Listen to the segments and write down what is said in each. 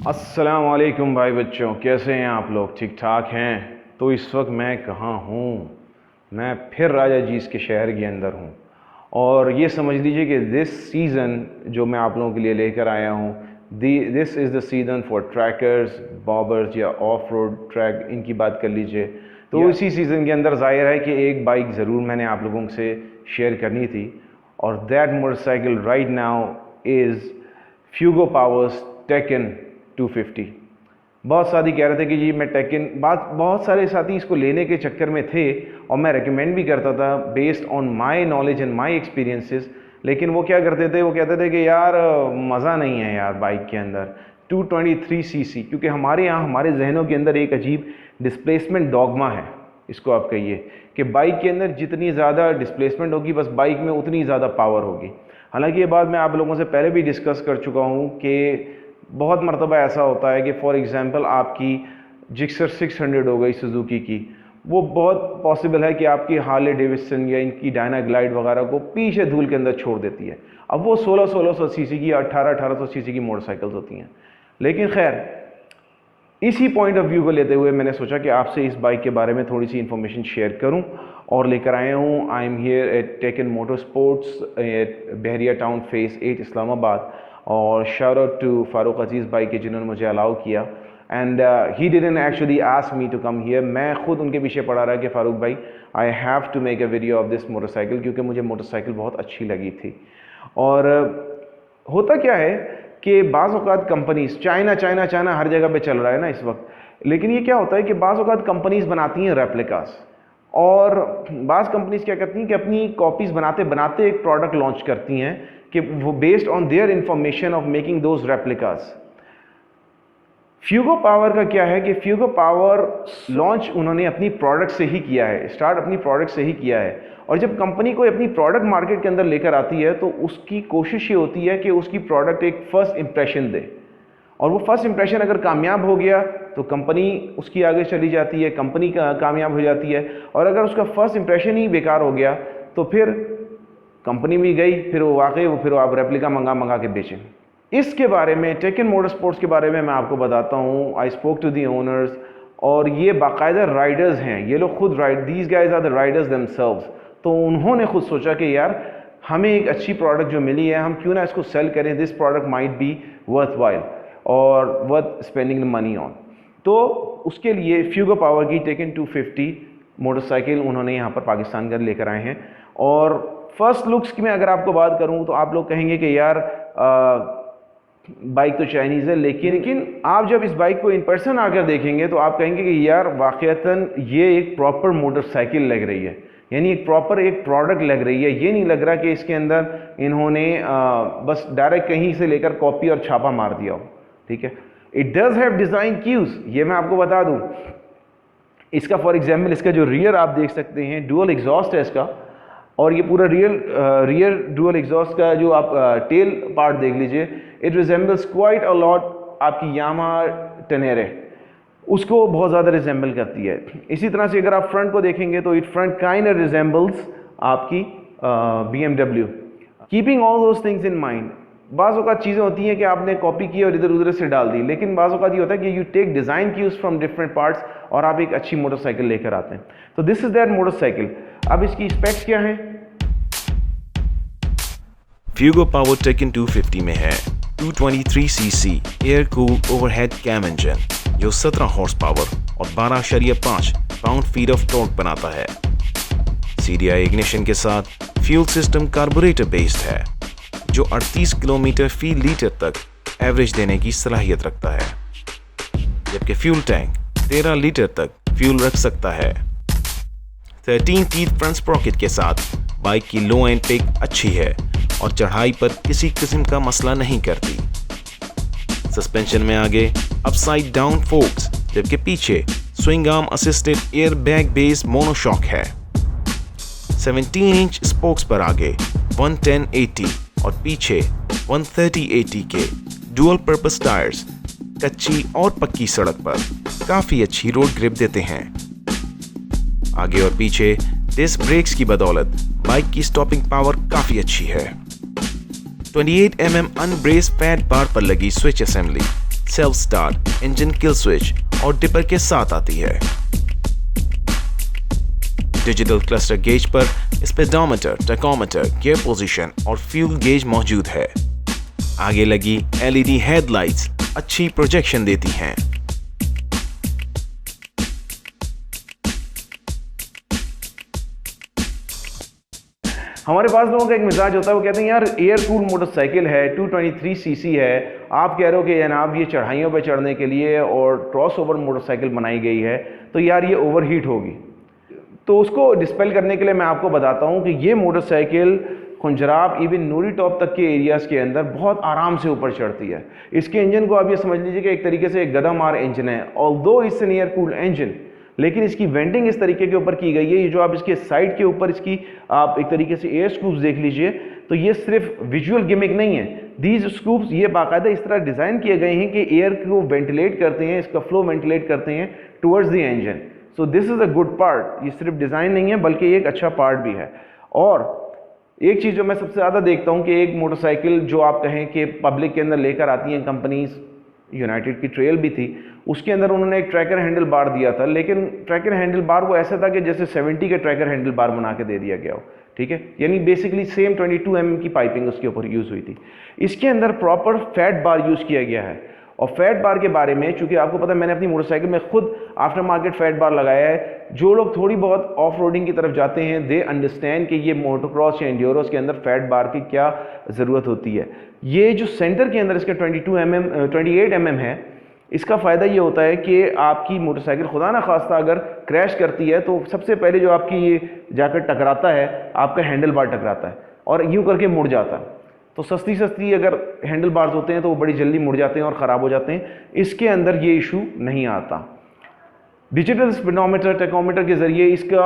अस्सलाम वालेकुम भाई बच्चों, कैसे हैं आप लोग? ठीक ठाक हैं? तो इस वक्त मैं कहाँ हूँ? मैं फिर राजा जीस के शहर के अंदर हूँ। और ये समझ लीजिए कि दिस सीज़न जो मैं आप लोगों के लिए लेकर आया हूँ, this is the season for trackers, bobbers या ऑफ रोड ट्रैक, इनकी बात कर लीजिए। तो इसी सीज़न के अंदर जाहिर है कि एक बाइक ज़रूर मैंने आप लोगों से शेयर करनी थी, और that motorcycle right now is Fuego powers taken 250। बहुत साथी कह रहे थे कि जी मैं टेकन, बहुत सारे साथी इसको लेने के चक्कर में थे और मैं रेकमेंड भी करता था based on my knowledge and my experiences. लेकिन वो क्या करते थे, वो कहते थे कि यार मज़ा नहीं है यार बाइक के अंदर 223 सीसी, क्योंकि हमारे यहाँ हमारे जहनों के अंदर एक अजीब डिस्प्लेसमेंट डॉगमा है, इसको आप कहिए, कि बाइक के अंदर जितनी ज़्यादा डिस्प्लेसमेंट होगी बस बाइक में उतनी ज़्यादा पावर होगी। हालांकि ये बात मैं आप लोगों से पहले भी डिस्कस कर चुका हूँ कि बहुत मरतबा ऐसा होता है कि फॉर एग्ज़ाम्पल आपकी जिक्सर 600 हो गई सुजुकी की, वो बहुत पॉसिबल है कि आपकी हार्ले डेविडसन या इनकी डायना ग्लाइड वगैरह को पीछे धूल के अंदर छोड़ देती है। अब वो 1600 सीसी की, 1800 सीसी की मोटरसाइकिल्स होती हैं। लेकिन खैर, इसी पॉइंट ऑफ व्यू को लेते हुए मैंने सोचा कि आपसे इस बाइक के बारे में थोड़ी सी इन्फॉर्मेशन शेयर करूं और लेकर आया हूं। I am here at taken motor sports at Bahria town phase 8 Islamabad. और shout out to Farooq Aziz भाई के जिन्होंने मुझे अलाउ किया, and he didn't actually ask me to come here. मैं खुद उनके पीछे पड़ा रहा कि फ़ारूक भाई I have to make a video of this motorcycle, क्योंकि मुझे मोटरसाइकिल बहुत अच्छी लगी थी। और होता क्या है कि बाज़ औक़ात कंपनीज़, चाइना हर जगह पे चल रहा है ना इस वक्त, लेकिन ये क्या होता है कि बाज़ औक़ात कंपनीज़ बनाती हैं रेप्लिकास, और बाज़ कंपनीज़ क्या करती हैं कि अपनी कॉपीज़ बनाते बनाते एक प्रोडक्ट लॉन्च करती हैं कि वो based on their information of making those replicas. Fuego power का क्या है कि फ्यूगो पावर लॉन्च उन्होंने अपनी प्रोडक्ट से ही किया है, स्टार्ट अपनी प्रोडक्ट से ही किया है। और जब कंपनी कोई अपनी प्रोडक्ट मार्केट के अंदर लेकर आती है तो उसकी कोशिश ये होती है कि उसकी प्रोडक्ट एक फ़र्स्ट इंप्रेशन दे, और वो फर्स्ट इंप्रेशन अगर कामयाब हो गया तो कंपनी उसकी आगे चली जाती है, कंपनी कामयाब हो जाती है। और अगर उसका फर्स्ट इंप्रेशन ही बेकार हो गया तो फिर कंपनी भी गई, फिर वो आप रेप्लिका मंगा के बेचें। इसके बारे में, टेकन मोटर स्पोर्ट्स के बारे में मैं आपको बताता हूँ। I spoke to the owners, और ये बाकायदा राइडर्स हैं, ये लोग खुद these guys are the riders themselves. तो उन्होंने खुद सोचा कि यार हमें एक अच्छी प्रोडक्ट जो मिली है, हम क्यों ना इसको सेल करें, this product might be worth while और वर्थ स्पेंडिंग मनी ऑन। तो उसके लिए फ्यूगो पावर की टेकन 250 मोटरसाइकिल उन्होंने यहाँ पर पाकिस्तान का लेकर आए हैं। और फर्स्ट लुक्स की मैं अगर आपको बात करूँ तो आप लोग कहेंगे कि यार बाइक तो चाइनीज़ है, लेकिन आप जब इस बाइक को इन पर्सन आकर देखेंगे तो आप कहेंगे कि यार वाक़तन ये एक प्रॉपर मोटरसाइकिल लग रही है, यानी एक प्रॉपर एक प्रोडक्ट लग रही है। ये नहीं लग रहा कि इसके अंदर इन्होंने बस डायरेक्ट कहीं से लेकर कॉपी और छापा मार दिया हो। ठीक है, it does have design cues, ये मैं आपको बता दूं। इसका फॉर एग्जाम्पल, इसका जो रियर आप देख सकते हैं, डुअल एग्जॉस्ट है इसका, और ये पूरा रियर डुअल एग्जॉस्ट का जो आप टेल पार्ट देख लीजिए, it resembles quite a lot आपकी यामाहा टेनेरे, उसको बहुत ज़्यादा रिजेंबल करती है। इसी तरह से अगर आप फ्रंट को देखेंगे तो it front kind of resembles आपकी BMW। Keeping all those things in mind, बाज़ औक़ात चीज़ें होती हैं कि आपने कॉपी की और इधर उधर से डाल दी, लेकिन बाज़ औक़ात ये होता है कि you take design cues from different parts और आप एक अच्छी मोटरसाइकिल लेकर आते हैं। तो दिस इज़ दैट मोटरसाइकिल। अब इसकी स्पेक्स क्या हैं? फ्यूगो पावर टेकन 250 में है 223 cc air cool overhead cam engine, जो 17 हॉर्स पावर और 12.5 पाउंड फीट ऑफ टॉर्क बनाता है। CDI इग्निशन के साथ फ्यूल सिस्टम कार्बोरेटर बेस्ड है, जो 38 किलोमीटर फी लीटर तक एवरेज देने की सलाहियत रखता है, जबकि फ्यूल टैंक 13 लीटर तक फ्यूल रख सकता है। 13 टीथ फ्रंट स्प्रॉकेट के साथ बाइक की लो एंड पिक अच्छी है और चढ़ाई पर किसी किस्म का मसला नहीं करती। सस्पेंशन में आगे अपसाइड डाउन फोक्स, जबकि पीछे swing arm assisted air bag based monoshock है। 17 इंच स्पोक्स पर आगे 110/80 और पीछे 130/80 के डुअल पर्पस टायर्स कच्ची और पक्की सड़क पर काफी अच्छी रोड ग्रिप देते हैं। आगे और पीछे डिस्क ब्रेक्स की बदौलत बाइक की स्टॉपिंग पावर काफी अच्छी है। 28 mm अनब्रेस पैड बार पर लगी switch assembly self start, engine kill switch और डिपर के साथ आती है। डिजिटल क्लस्टर गेज पर स्पीडोमीटर, टैकोमीटर, गियर पोजीशन और फ्यूल गेज मौजूद है। आगे लगी एलईडी हेडलाइट्स अच्छी प्रोजेक्शन देती हैं। हमारे पास लोगों का एक मिजाज होता है, वो कहते हैं यार एयर कूल मोटरसाइकिल है, 223 सीसी है, आप कह रहे हो कि जनाब ये चढ़ाइयों पे चढ़ने के लिए और क्रॉस ओवर मोटरसाइकिल बनाई गई है, तो यार ये ओवरहीट होगी। तो उसको डिस्पेल करने के लिए मैं आपको बताता हूँ कि ये मोटरसाइकिल खुंजराब इवन नूरी टॉप तक के एरियाज़ के अंदर बहुत आराम से ऊपर चढ़ती है। इसके इंजन को आप ये समझ लीजिए कि एक तरीके से एक गदामार इंजन है, although it's an air cooled engine, लेकिन इसकी वेंटिंग इस तरीके के ऊपर की गई है। ये जो आप इसके साइड के ऊपर इसकी आप एक तरीके से एयर स्कूप्स देख लीजिए, तो ये सिर्फ विजुअल गिमिक नहीं है। दीज स्कूप्स ये बाकायदा इस तरह डिज़ाइन किए गए हैं कि एयर को वेंटिलेट करते हैं, इसका फ्लो वेंटिलेट करते हैं towards the engine. So this is a good part. ये सिर्फ डिज़ाइन नहीं है बल्कि ये एक अच्छा पार्ट भी है। और एक चीज़ जो मैं सबसे ज़्यादा देखता हूँ कि एक मोटरसाइकिल जो आप कहें कि पब्लिक के अंदर लेकर आती हैं कंपनीज, यूनाइटेड की ट्रेल भी थी, उसके अंदर उन्होंने एक ट्रैकर हैंडल बार दिया था, लेकिन ट्रैकर हैंडल बार वो ऐसा था कि जैसे 70 के ट्रैकर हैंडल बार बना के दे दिया गया हो, ठीक है, यानी बेसिकली सेम 22 mm की पाइपिंग उसके ऊपर यूज़ हुई थी। इसके अंदर प्रॉपर फैट बार यूज़ किया गया है। और फैट बार के बारे में चूंकि आपको पता है, मैंने अपनी मोटरसाइकिल में खुद आफ्टर मार्केट फैट बार लगाया है। जो लोग थोड़ी बहुत ऑफ रोडिंग की तरफ जाते हैं, दे अंडरस्टैंड कि ये मोटोक्रॉस या एंड्योरोस के अंदर फैट बार की क्या ज़रूरत होती है। ये जो सेंटर के अंदर इसका 28 mm है, इसका फ़ायदा ये होता है कि आपकी मोटरसाइकिल खुदा ना खास्ता अगर क्रैश करती है तो सबसे पहले जो आपकी ये जाकर टकराता है, आपका हैंडल बार टकराता है और यूँ करके मुड़ जाता है। तो सस्ती अगर हैंडल बार्स होते हैं तो वो बड़ी जल्दी मुड़ जाते हैं और ख़राब हो जाते हैं। इसके अंदर ये इशू नहीं आता। डिजिटल स्पीडोमीटर, टैकोमीटर के ज़रिए इसका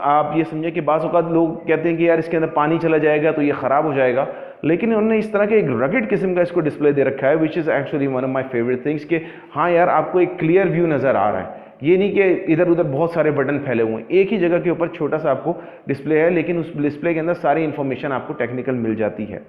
आप ये समझें कि बाज़ औक़ात लोग कहते हैं कि यार इसके अंदर पानी चला जाएगा तो ये ख़राब हो जाएगा, लेकिन उन्होंने इस तरह के एक रगेड किस्म का इसको डिस्प्ले दे रखा है, which is actually one of my favourite things, कि हाँ यार आपको एक क्लियर व्यू नज़र आ रहा है। ये नहीं कि इधर उधर बहुत सारे बटन फैले हुए हैं, एक ही जगह के ऊपर छोटा सा आपको डिस्प्ले है, लेकिन उस डिस्प्ले के अंदर सारी इन्फॉर्मेशन आपको टेक्निकल मिल जाती है।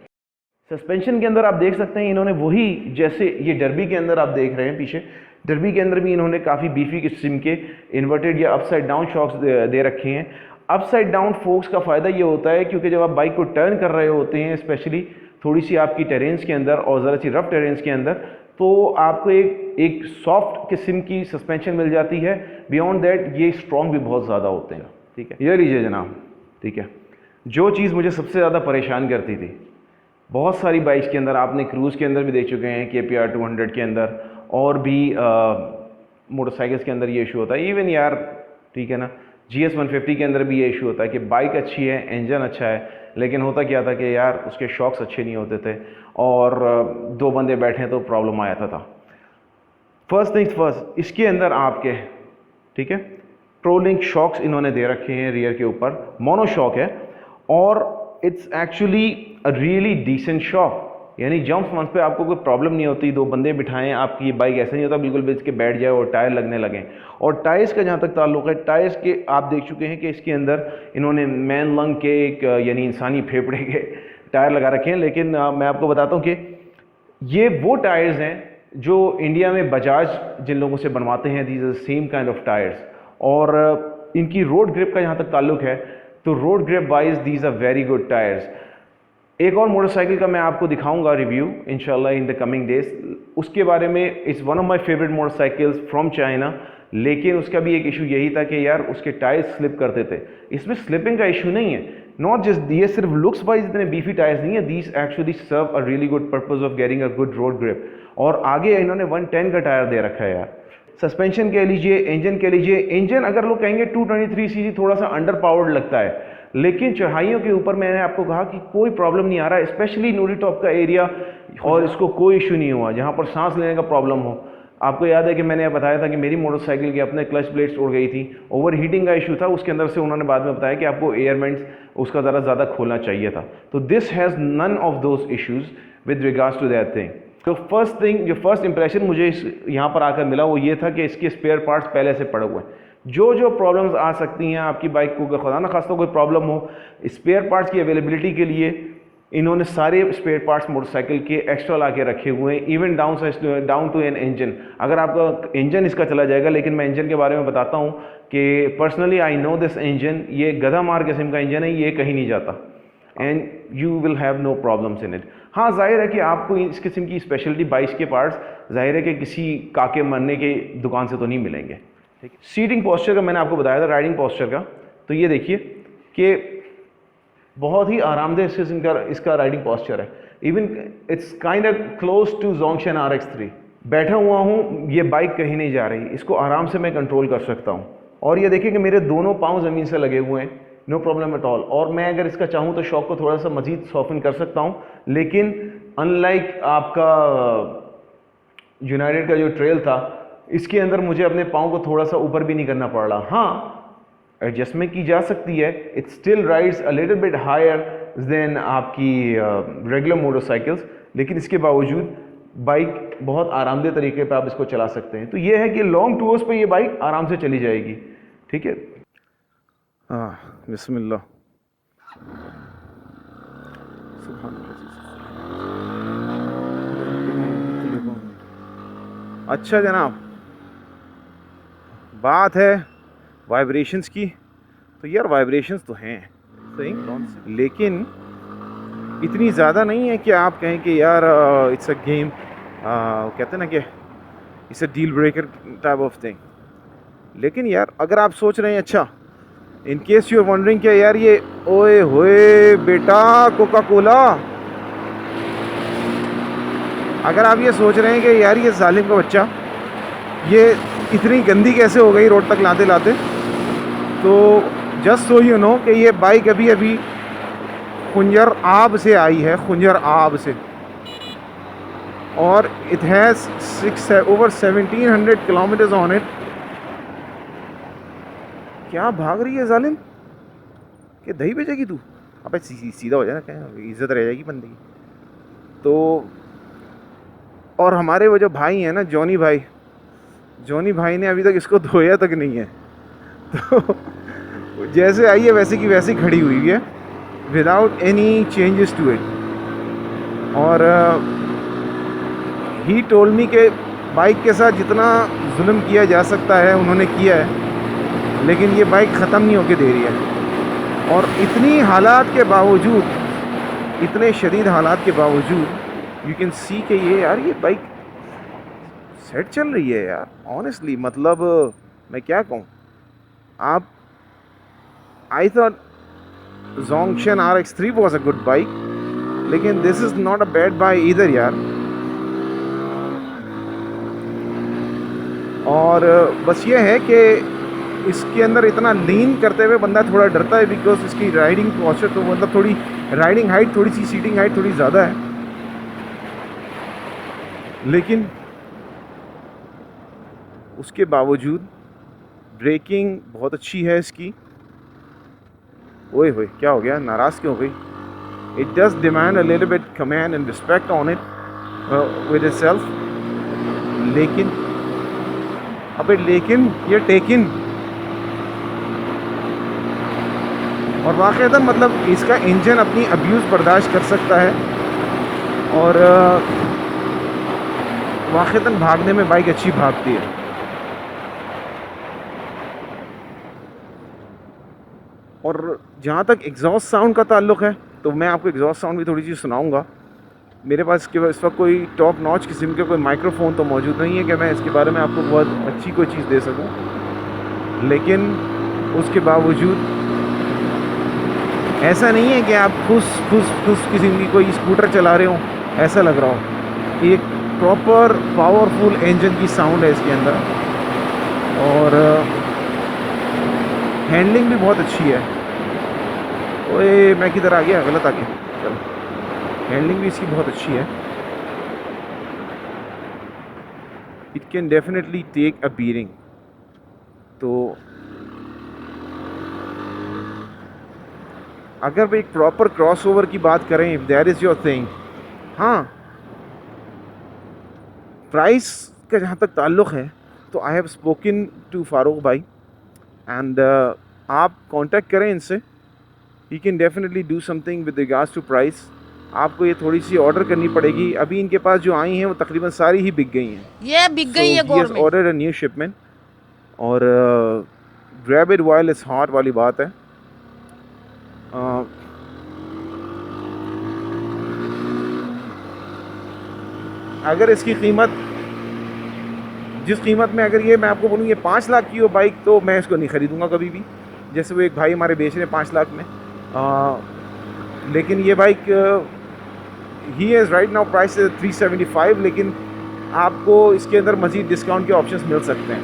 सस्पेंशन के अंदर आप देख सकते हैं इन्होंने वही, जैसे ये डर्बी के अंदर आप देख रहे हैं पीछे, डर्बी के अंदर भी इन्होंने काफ़ी बीफी किस्म के इन्वर्टेड या अपसाइड डाउन शॉक्स दे रखे हैं। अपसाइड डाउन फोक्स का फ़ायदा ये होता है क्योंकि जब आप बाइक को टर्न कर रहे होते हैं, स्पेशली थोड़ी सी आपकी टेरेंस के अंदर और ज़रा सी रफ टेरेंस के अंदर, तो आपको एक सॉफ्ट किस्म की सस्पेंशन मिल जाती है। बियॉन्ड दैट ये स्ट्रॉन्ग भी बहुत ज़्यादा होते हैं, ठीक है। ये लीजिए जनाब, ठीक है, जो चीज़ मुझे सबसे ज़्यादा परेशान करती थी, बहुत सारी बाइक्स के अंदर आपने क्रूज़ के अंदर भी देख चुके हैं, KPR 200 के अंदर और भी मोटरसाइकिल्स के अंदर ये इशू होता है। इवन यार ठीक है ना, GS 150 के अंदर भी ये इशू होता है कि बाइक अच्छी है, इंजन अच्छा है, लेकिन होता क्या था कि यार उसके शॉक्स अच्छे नहीं होते थे और दो बंदे बैठे तो प्रॉब्लम आ जाता था। फर्स्ट थिंग्स फर्स्ट, इसके अंदर आपके ठीक है ट्रोलिंग शॉक्स इन्होंने दे रखे हैं रियर के ऊपर, मोनो शॉक है और it's actually a really decent shock, यानी जंप्स वंस पे आपको कोई प्रॉब्लम नहीं होती। दो बंदे बिठाएं, आपकी ये बाइक ऐसा नहीं होता बिल्कुल बेच के बैठ जाए और टायर लगने लगें। और टायर्स का जहाँ तक ताल्लुक है, टायर्स के आप देख चुके हैं कि इसके अंदर इन्होंने मैन लंग के एक यानी इंसानी फेफड़े के टायर लगा रखे हैं, लेकिन मैं आपको बताता हूँ कि ये वो टायर्स हैं जो इंडिया में बजाज जिन लोगों से बनवाते हैं, these are same kind of tyres. और इनकी रोड ग्रिप का जहाँ तक ताल्लुक है तो road grip wise these are very good tyres. एक और मोटरसाइकिल का मैं आपको दिखाऊंगा रिव्यू इंशाल्लाह इन द कमिंग डेज, उसके बारे में is one of my favourite motorcycles from China, लेकिन उसका भी एक इशू यही था कि यार उसके टायर्स स्लिप करते थे। इसमें स्लिपिंग का इशू नहीं है, नॉट जस्ट ये सिर्फ लुक्स वाइज इतने बीफी टायर्स नहीं है, these actually serve a really good purpose of getting a good road grip. और आगे इन्होंने 110 का टायर दे रखा है यार। सस्पेंशन कह लीजिए, इंजन कह लीजिए, इंजन अगर लोग कहेंगे 223 सीसी थोड़ा सा अंडर पावर्ड लगता है, लेकिन चढ़ाइयों के ऊपर मैंने आपको कहा कि कोई प्रॉब्लम नहीं आ रहा है, स्पेशली नूरी टॉप का एरिया, और इसको कोई इशू नहीं हुआ जहाँ पर सांस लेने का प्रॉब्लम हो। आपको याद है कि मैंने बताया था कि मेरी मोटरसाइकिल के अपने क्लच प्लेट्स उड़ गई थी, ओवर हीटिंग का इशू था, उसके अंदर से उन्होंने बाद में बताया कि आपको एयर वेंट्स उसका ज़्यादा खोलना चाहिए था। तो this has none of those issues with regards to that thing. तो फर्स्ट थिंग, जो फर्स्ट इंप्रेशन मुझे यहाँ पर आकर मिला वो ये था कि इसके स्पेयर पार्ट्स पहले से पड़े हुए हैं। जो प्रॉब्लम्स आ सकती हैं आपकी बाइक को, खुदा ना खास्ता कोई प्रॉब्लम हो, स्पेयर पार्ट्स की अवेलेबिलिटी के लिए इन्होंने सारे स्पेयर पार्ट्स मोटरसाइकिल के एक्स्ट्रा ला के रखे हुए हैं, even down to an engine. अगर आपका इंजन इसका चला जाएगा, लेकिन मैं इंजन के बारे में बताता हूँ कि personally I know this engine, ये गधा मार किस्म का इंजन है, ये कहीं नहीं जाता and you will have no problems in it. हाँ, जाहिर है कि आपको इस किस्म की स्पेशलिटी बाइक्स के पार्ट्स जाहिर है कि किसी काके मरने के दुकान से तो नहीं मिलेंगे। ठीक है, सीटिंग पोस्चर का मैंने आपको बताया था, राइडिंग पोस्चर का, तो ये देखिए कि बहुत ही आरामदेह इस किस्म का इसका राइडिंग पोस्चर है। Even it's kind of close to Zongshen RX3। बैठा हुआ हूँ, ये बाइक कहीं नहीं जा रही, इसको आराम से मैं कंट्रोल कर सकता हूँ। और ये देखिए कि मेरे दोनों पाँव ज़मीन से लगे हुए हैं, नो प्रॉब्लम एट ऑल। और मैं अगर इसका चाहूँ तो शॉक को थोड़ा सा मजीद सॉफ्टन कर सकता हूँ, लेकिन अनलाइक आपका यूनाइटेड का जो ट्रेल था, इसके अंदर मुझे अपने पाँव को थोड़ा सा ऊपर भी नहीं करना पड़ रहा। हाँ, एडजस्टमेंट की जा सकती है, it still rides a little bit higher than आपकी रेगुलर मोटरसाइकिल्स, लेकिन इसके बावजूद बाइक बहुत आरामदेह तरीके पे आप इसको चला सकते हैं। तो ये है कि लॉन्ग टूर्स पे ये बाइक आराम से चली जाएगी। ठीक है, हाँ, बिस्मिल्लाह। अच्छा जनाब, बात है वाइब्रेशंस की, तो यार वाइब्रेशंस तो हैं सही, लेकिन इतनी ज़्यादा नहीं है कि आप कहें कि यार इट्स अ गेम, कहते हैं ना कि it's a deal breaker type of thing. लेकिन यार अगर आप सोच रहे हैं, अच्छा in case you are wondering क्या यार ये ओए होए बेटा कोका कोला, अगर आप ये सोच रहे हैं कि यार ये जालिम का बच्चा ये इतनी गंदी कैसे हो गई रोड तक लाते लाते, तो जस्ट सो यू नो कि ये बाइक अभी अभी खुंजर आब से आई है, खुंजर आब से, और it has over 1700 kilometres on it. क्या भाग रही है जालिम, कि दही बेचेगी तू? अबे सीधा हो जाए ना, क्या इज्जत रह जाएगी बंदे की। तो और हमारे वो जो भाई हैं ना, जॉनी भाई ने अभी तक इसको धोया तक नहीं है, तो जैसे आई है वैसे की वैसे खड़ी हुई है without any changes to it. और ही टोल्ड मी के बाइक के साथ जितना जुल्म किया जा सकता है उन्होंने किया है, लेकिन ये बाइक ख़त्म नहीं होके दे रही है। और इतनी हालात के बावजूद, इतने शदीद हालात के बावजूद यू कैन सी कि ये यार ये बाइक सेट चल रही है यार, ऑनेस्टली। मतलब मैं क्या कहूँ, आप I thought Zongshen RX3 was a good bike, लेकिन this is not a bad bike इधर यार। और बस ये है कि इसके अंदर इतना लीन करते हुए बंदा थोड़ा डरता है, बिकॉज इसकी राइडिंग पोस्चर तो मतलब थोड़ी राइडिंग हाइट, थोड़ी सी सीटिंग हाइट थोड़ी ज़्यादा है, लेकिन उसके बावजूद ब्रेकिंग बहुत अच्छी है इसकी। ओए होए, क्या हो गया, नाराज़ क्यों हो गई? It does demand a little bit command and respect on it with itself, लेकिन अबे लेकिन ये टेकिन, और वाक़ईतन मतलब इसका इंजन अपनी अब्यूज़ बर्दाश्त कर सकता है, और वाक़ईतन भागने में बाइक अच्छी भागती है। और जहाँ तक एग्जॉस्ट साउंड का ताल्लुक़ है, तो मैं आपको एग्जॉस्ट साउंड भी थोड़ी सी सुनाऊंगा। मेरे पास इस वक्त कोई टॉप नॉच किस्म का कोई माइक्रोफोन तो मौजूद नहीं है कि मैं इसके बारे में आपको बहुत अच्छी कोई चीज़ दे सकूं, लेकिन उसके बावजूद ऐसा नहीं है कि आप खुश किस्म की कोई स्कूटर चला रहे हो, ऐसा लग रहा हो। एक प्रॉपर पावरफुल इंजन की साउंड है इसके अंदर, और हैंडलिंग भी बहुत अच्छी है। ओए मैं किधर आ गया, गलत आ गया, चलो। हैंडलिंग भी इसकी बहुत अच्छी है। It can definitely take a bearing. तो अगर एक प्रॉपर क्रॉसओवर की बात करें, if that is your thing, हाँ, प्राइस का जहाँ तक ताल्लुक़ है, तो I have spoken to Farooq भाई, एंड आप कांटेक्ट करें इनसे। He can definitely do something with regards to price. आपको ये थोड़ी सी ऑर्डर करनी पड़ेगी। अभी इनके पास जो आई हैं वो तकरीबन सारी ही बिक गई हैं। ये बिक गई है government. Order a new shipment और grab it while it's hot वाली बात है। अगर इसकी कीमत जिस कीमत में अगर ये मैं आपको बोलूँ ये 5 लाख की हो बाइक तो मैं इसको नहीं ख़रीदूँगा कभी भी। जैसे वो एक भाई हमारे बेच रहे हैं 5 लाख में, लेकिन ये bike he is right now price 375, लेकिन आपको इसके अंदर मज़ीद डिस्काउंट के ऑप्शंस मिल सकते हैं।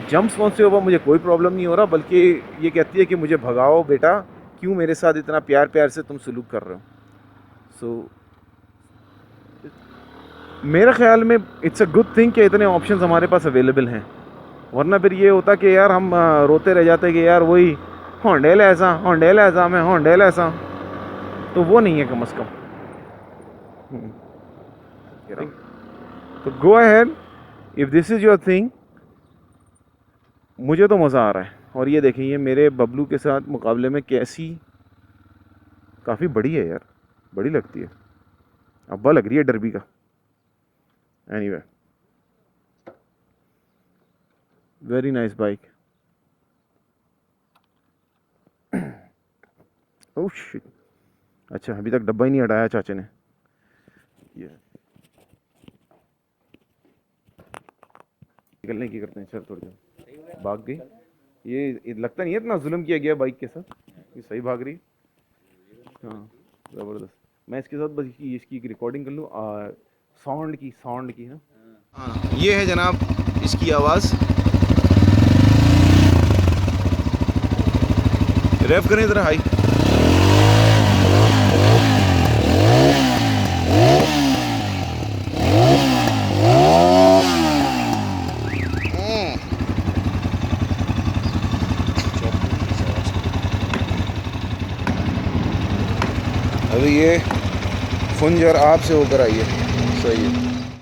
जंप्स कौन से हुआ मुझे कोई प्रॉब्लम नहीं हो रहा, बल्कि ये कहती है कि मुझे भगाओ बेटा, क्यों मेरे साथ इतना प्यार प्यार से तुम सलूक कर रहे हो। सो मेरे ख्याल में इट्स अ गुड थिंग कि इतने ऑप्शंस हमारे पास अवेलेबल हैं, वरना फिर ये होता कि यार हम रोते रह जाते कि यार वही होंडेल ऐसा मैं होंडेल ऐसा, तो वो नहीं है कम से कम। तो go ahead if this is your thing. मुझे तो मज़ा आ रहा है। और ये देखें, ये मेरे बबलू के साथ मुकाबले में कैसी काफ़ी बड़ी है यार, बड़ी लगती है, अब्बा लग रही है डरबी का। Anyway, very nice bike. Oh shit, अच्छा अभी तक डब्बा ही नहीं हटाया चाचे ने। ये निकलने की करते हैं, चल थोड़ी देर भाग गई। ये लगता नहीं है इतना जुल्म किया गया बाइक के साथ, ये सही भाग रही है। हाँ ज़बरदस्त। मैं इसके साथ बस इसकी रिकॉर्डिंग कर लूँ साउंड की ना। हाँ ये है जनाब इसकी आवाज़। रैप करें ज़रा हाई। अभी ये फुंजर आपसे होकर आई है, सही है।